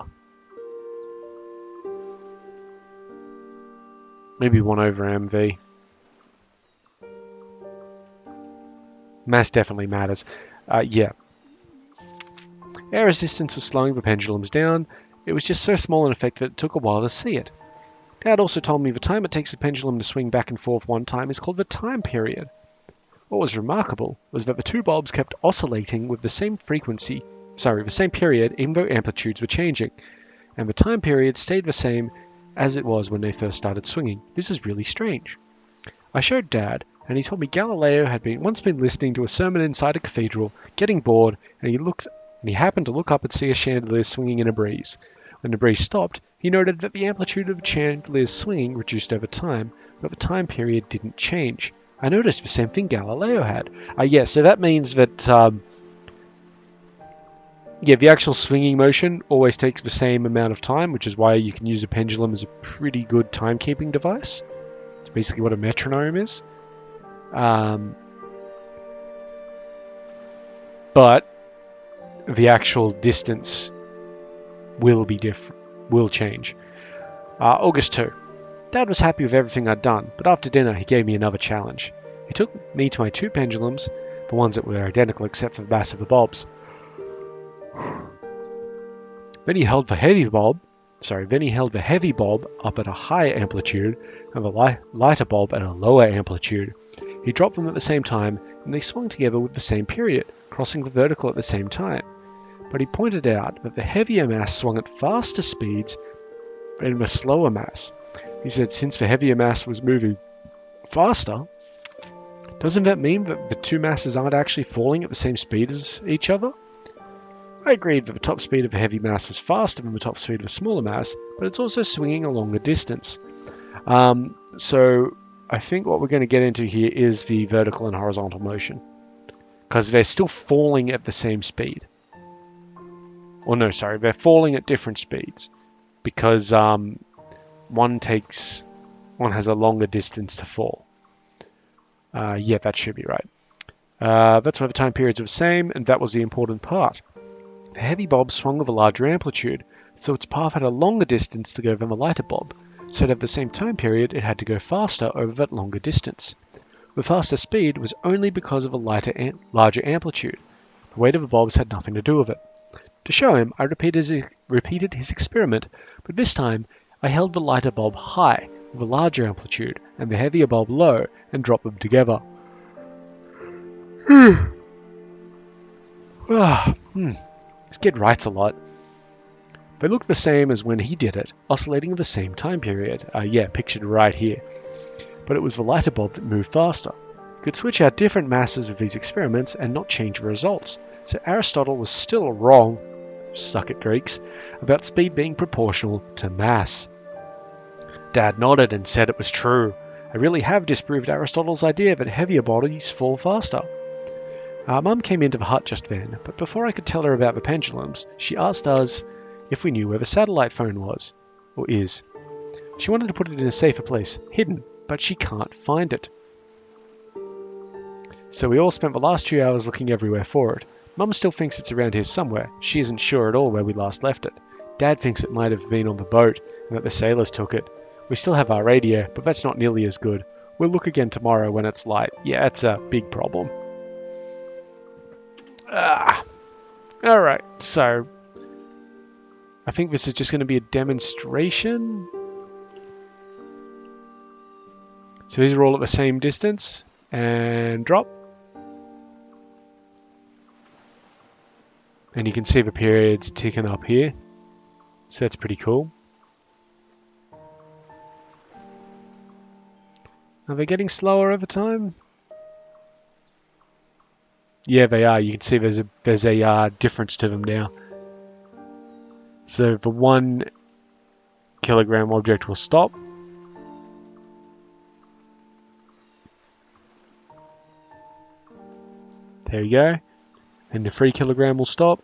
Maybe 1 over mv. Mass definitely matters. Yeah. Air resistance was slowing the pendulums down. It was just so small an effect that it took a while to see it. Dad also told me the time it takes a pendulum to swing back and forth one time is called the time period. What was remarkable was that the two bulbs kept oscillating with the same the same period, even though amplitudes were changing, and the time period stayed the same as it was when they first started swinging. This is really strange. I showed Dad, and he told me Galileo had once been listening to a sermon inside a cathedral, getting bored, and he happened to look up and see a chandelier swinging in a breeze. When the breeze stopped, he noted that the amplitude of the chandelier's swinging reduced over time, but the time period didn't change. I noticed the same thing Galileo had. So that means that, the actual swinging motion always takes the same amount of time, which is why you can use a pendulum as a pretty good timekeeping device. It's basically what a metronome is. But the actual distance will be different, will change. August 2. Dad was happy with everything I'd done, but after dinner he gave me another challenge. He took me to my two pendulums, the ones that were identical except for the mass of the bulbs. Then he held the heavy bulb up at a higher amplitude and the lighter bulb at a lower amplitude. He dropped them at the same time, and they swung together with the same period, crossing the vertical at the same time. But he pointed out that the heavier mass swung at faster speeds than the slower mass. He said since the heavier mass was moving faster, doesn't that mean that the two masses aren't actually falling at the same speed as each other? I agreed that the top speed of the heavy mass was faster than the top speed of a smaller mass, but it's also swinging a longer distance. So I think what we're going to get into here is the vertical and horizontal motion, because they're still falling at the same speed. They're falling at different speeds, because one has a longer distance to fall. That should be right. That's why the time periods are the same, and that was the important part. The heavy bulb swung with a larger amplitude, so its path had a longer distance to go than the lighter bulb, so to have the same time period it had to go faster over that longer distance. The faster speed was only because of a larger amplitude. The weight of the bulbs had nothing to do with it. To show him, I repeated his experiment, but this time I held the lighter bulb high with a larger amplitude and the heavier bulb low and dropped them together. This kid writes a lot. They looked the same as when he did it, oscillating with the same time period. Pictured right here. But it was the lighter bulb that moved faster. You could switch out different masses with these experiments and not change the results. So Aristotle was still wrong, suck it Greeks, about speed being proportional to mass. Dad nodded and said it was true. I really have disproved Aristotle's idea that heavier bodies fall faster. Mum came into the hut just then, but before I could tell her about the pendulums, she asked us if we knew where the satellite phone was, or is. She wanted to put it in a safer place, hidden, but she can't find it. So we all spent the last 2 hours looking everywhere for it. Mum still thinks it's around here somewhere. She isn't sure at all where we last left it. Dad thinks it might have been on the boat, and that the sailors took it. We still have our radio, but that's not nearly as good. We'll look again tomorrow when it's light. Yeah, it's a big problem. Alright, so I think this is just going to be a demonstration. So these are all at the same distance, and drop. And you can see the periods ticking up here, so that's pretty cool. Are they getting slower over time? Yeah, they are. You can see there's a difference to them now. So the 1 kilogram object will stop. There you go. And the 3 kilogram will stop.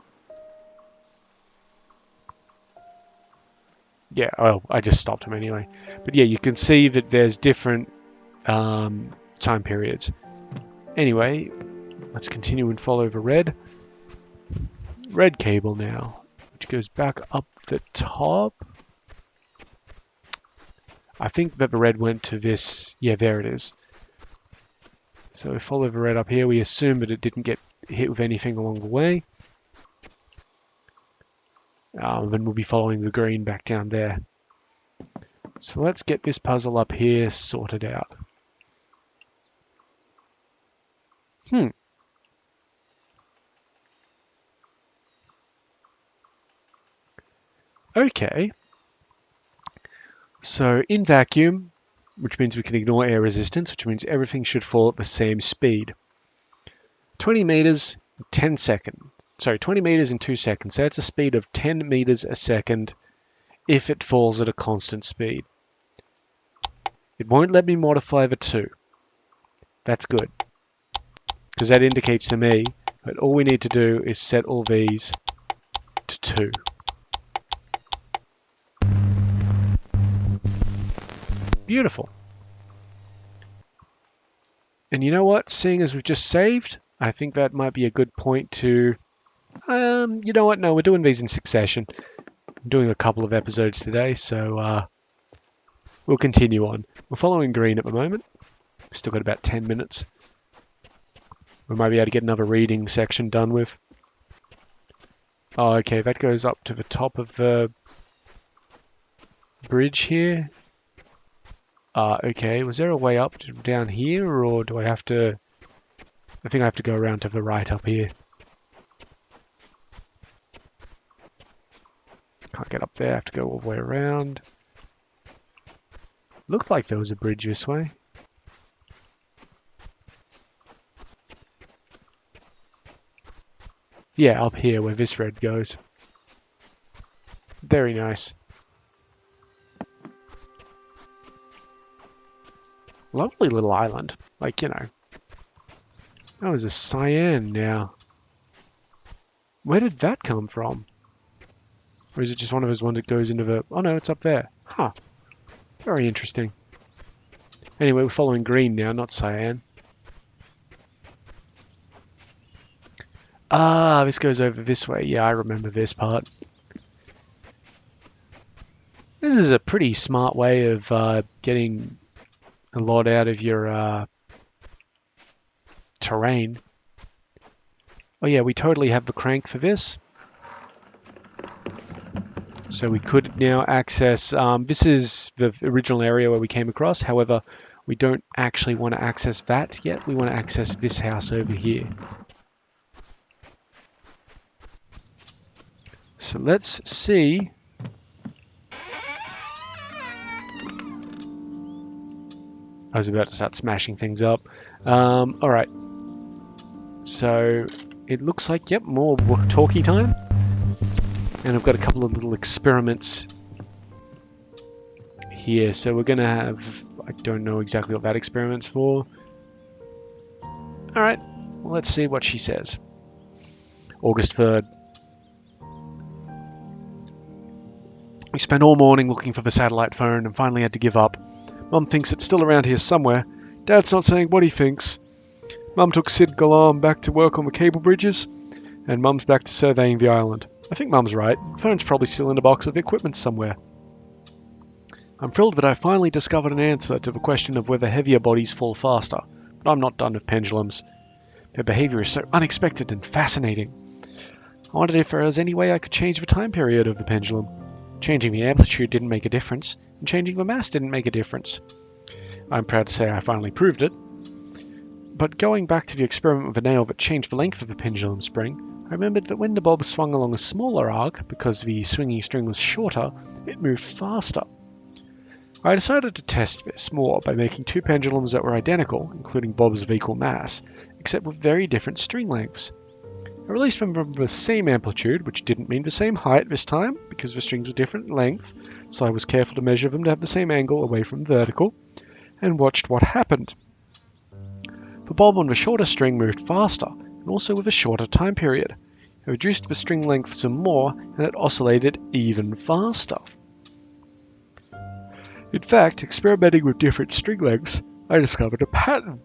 Yeah, well, I just stopped him anyway. But yeah, you can see that there's different time periods. Anyway, let's continue and follow the red cable now, which goes back up the top. I think that the red went to this. Yeah, there it is. So we follow the red up here. We assume that it didn't get hit with anything along the way. Then we'll be following the green back down there. So let's get this puzzle up here sorted out. Okay. So in vacuum, which means we can ignore air resistance, which means everything should fall at the same speed. 20 meters, 10 seconds. Sorry, 20 meters in 2 seconds. So that's a speed of 10 meters a second if it falls at a constant speed. It won't let me modify the 2. That's good, because that indicates to me that all we need to do is set all these to 2. Beautiful. And you know what? Seeing as we've just saved, I think that might be a good point to... you know what? No, we're doing these in succession. I'm doing a couple of episodes today, so we'll continue on. We're following green at the moment. We've still got about 10 minutes. We might be able to get another reading section done with. Oh, okay, that goes up to the top of the bridge here. Okay, was there a way up to down here, or do I have to... I think I have to go around to the right up here. Can't get up there, I have to go all the way around. Looked like there was a bridge this way. Yeah, up here where this red goes. Very nice. Lovely little island. Like, you know. That was a cyan now. Where did that come from? Or is it just one of those ones that goes into the... Oh no, it's up there. Huh. Very interesting. Anyway, we're following green now, not cyan. Ah, this goes over this way. Yeah, I remember this part. This is a pretty smart way of getting a lot out of your terrain. Oh yeah, we totally have the crank for this. So we could now access, this is the original area where we came across. However, we don't actually want to access that yet. We want to access this house over here. So let's see. I was about to start smashing things up. All right. So it looks like, yep, more talkie time. And I've got a couple of little experiments here. So we're going to have, I don't know exactly what that experiment's for. All right, well, let's see what she says. August 3rd. We spent all morning looking for the satellite phone and finally had to give up. Mum thinks it's still around here somewhere. Dad's not saying what he thinks. Mum took Sid Galam back to work on the cable bridges, and Mum's back to surveying the island. I think Mum's right. The phone's probably still in a box of equipment somewhere. I'm thrilled that I finally discovered an answer to the question of whether heavier bodies fall faster, but I'm not done with pendulums. Their behavior is so unexpected and fascinating. I wondered if there was any way I could change the time period of the pendulum. Changing the amplitude didn't make a difference, and changing the mass didn't make a difference. I'm proud to say I finally proved it. But going back to the experiment with a nail that changed the length of the pendulum spring, I remembered that when the bob swung along a smaller arc, because the swinging string was shorter, it moved faster. I decided to test this more by making two pendulums that were identical, including bobs of equal mass, except with very different string lengths. I released them from the same amplitude, which didn't mean the same height this time, because the strings were different in length, so I was careful to measure them to have the same angle away from vertical, and watched what happened. The bob on the shorter string moved faster, and also with a shorter time period. I reduced the string length some more, and it oscillated even faster. In fact, experimenting with different string lengths, I discovered a pattern.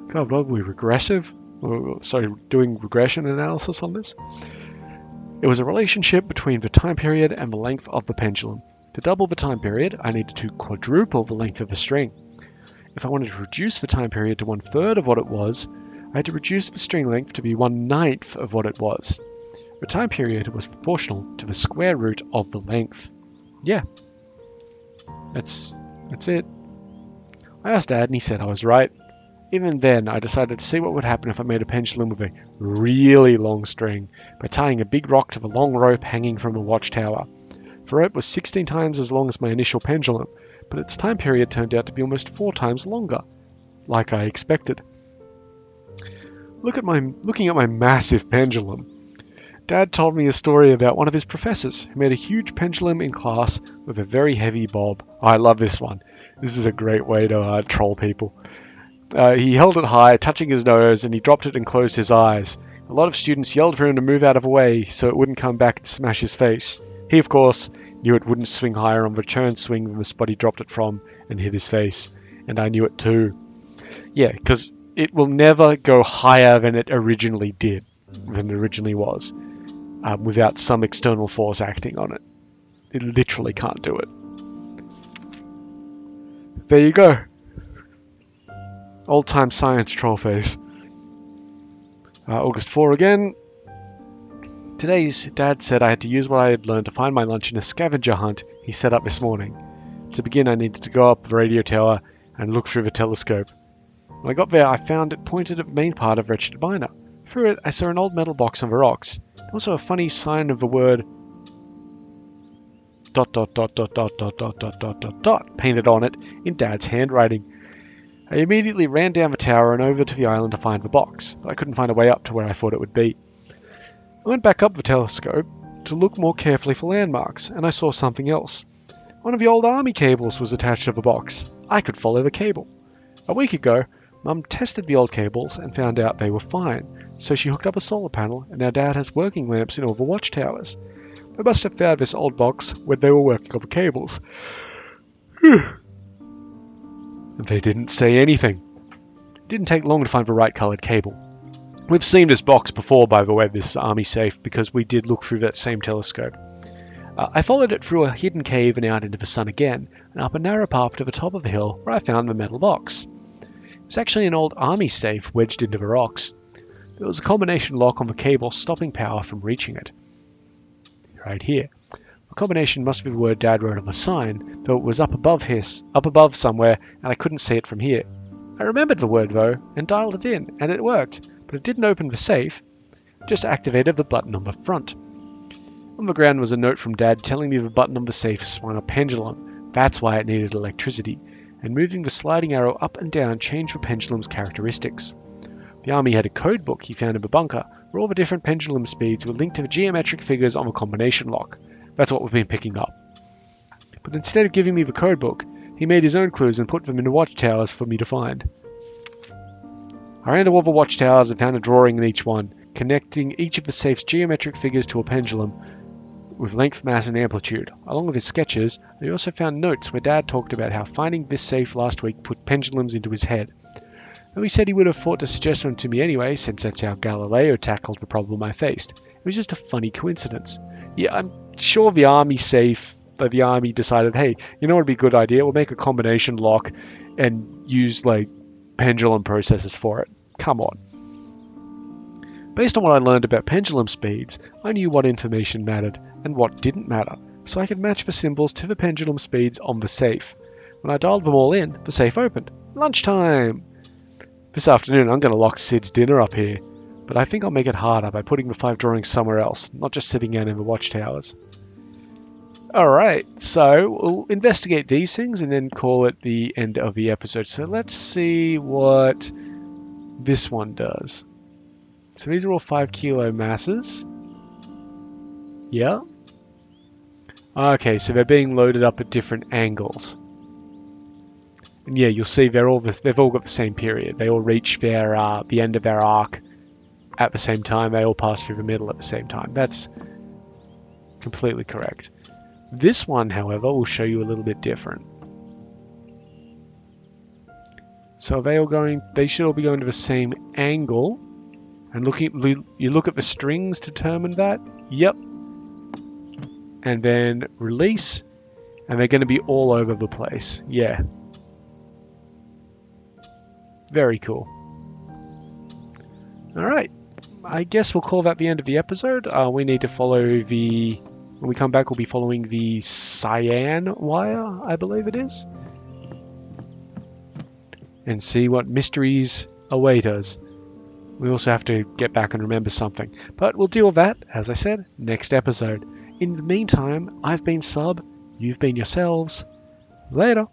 God, are we regressive? Doing regression analysis on this? It was a relationship between the time period and the length of the pendulum. To double the time period, I needed to quadruple the length of the string. If I wanted to reduce the time period to 1/3 of what it was, I had to reduce the string length to be 1/9 of what it was. The time period was proportional to the square root of the length. Yeah, That's it. I asked Dad and he said I was right. Even then, I decided to see what would happen if I made a pendulum with a really long string by tying a big rock to the long rope hanging from a watchtower. The rope was 16 times as long as my initial pendulum, but its time period turned out to be almost 4 times longer, like I expected. Looking at my massive pendulum, Dad told me a story about one of his professors who made a huge pendulum in class with a very heavy bob. I love this one. This is a great way to troll people. He held it high, touching his nose, and he dropped it and closed his eyes. A lot of students yelled for him to move out of the way so it wouldn't come back and smash his face. He, of course, knew it wouldn't swing higher on the return swing than the spot he dropped it from and hit his face. And I knew it too. Yeah, because it will never go higher than it originally was, without some external force acting on it. It literally can't do it. There you go. Old-time science troll face. August 4 again. Today's Dad said I had to use what I had learned to find my lunch in a scavenger hunt he set up this morning. To begin, I needed to go up the radio tower and look through the telescope. When I got there, I found it pointed at the main part of Wretched Miner. Through it, I saw an old metal box on the rocks. Also a funny sign of the word ... painted on it in Dad's handwriting. I immediately ran down the tower and over to the island to find the box, but I couldn't find a way up to where I thought it would be. I went back up the telescope to look more carefully for landmarks, and I saw something else. One of the old army cables was attached to the box. I could follow the cable. A week ago, Mum tested the old cables and found out they were fine, so she hooked up a solar panel, and now Dad has working lamps in all the watchtowers. They must have found this old box when they were working on the cables. And they didn't say anything. It didn't take long to find the right coloured cable. We've seen this box before, by the way, this army safe, because we did look through that same telescope. I followed it through a hidden cave and out into the sun again, and up a narrow path to the top of the hill where I found the metal box. It was actually an old army safe wedged into the rocks. There was a combination lock on the cable stopping power from reaching it. Right here. The combination must be the word Dad wrote on the sign, though it was up above somewhere, and I couldn't see it from here. I remembered the word though, and dialed it in, and it worked, but it didn't open the safe, just activated the button on the front. On the ground was a note from Dad telling me the button on the safe swung a pendulum. That's why it needed electricity, and moving the sliding arrow up and down changed the pendulum's characteristics. The army had a code book he found in the bunker, where all the different pendulum speeds were linked to the geometric figures on the combination lock. That's what we've been picking up. But instead of giving me the code book, he made his own clues and put them into watchtowers for me to find. I ran to all the watchtowers and found a drawing in each one, connecting each of the safe's geometric figures to a pendulum with length, mass, and amplitude. Along with his sketches, I also found notes where Dad talked about how finding this safe last week put pendulums into his head. Though he said he would have thought to suggest them to me anyway, since that's how Galileo tackled the problem I faced. It was just a funny coincidence. Yeah, I'm sure the army decided, hey, you know what would be a good idea? We'll make a combination lock and use, pendulum processors for it. Come on. Based on what I learned about pendulum speeds, I knew what information mattered and what didn't matter, so I could match the symbols to the pendulum speeds on the safe. When I dialed them all in, the safe opened. Lunchtime! This afternoon I'm going to lock Sid's dinner up here, but I think I'll make it harder by putting the 5 drawings somewhere else, not just sitting down in the watchtowers. Alright, so we'll investigate these things and then call it the end of the episode. So let's see what this one does. So these are all 5 kilo masses. Yeah. Okay, so they're being loaded up at different angles. And yeah, you'll see they've all got the same period. They all reach their the end of their arc at the same time. They all pass through the middle at the same time. That's completely correct. This one, however, will show you a little bit different. So they should all be going to the same angle. And you look at the strings to determine that. Yep. And then release, and they're going to be all over the place. Yeah. Very cool. Alright, I guess we'll call that the end of the episode. We need to follow the When we come back, we'll be following the cyan wire, I believe it is, and see what mysteries await us. We also have to get back and remember something. But we'll deal with that, as I said, next episode. In the meantime, I've been Sub, you've been yourselves. Later.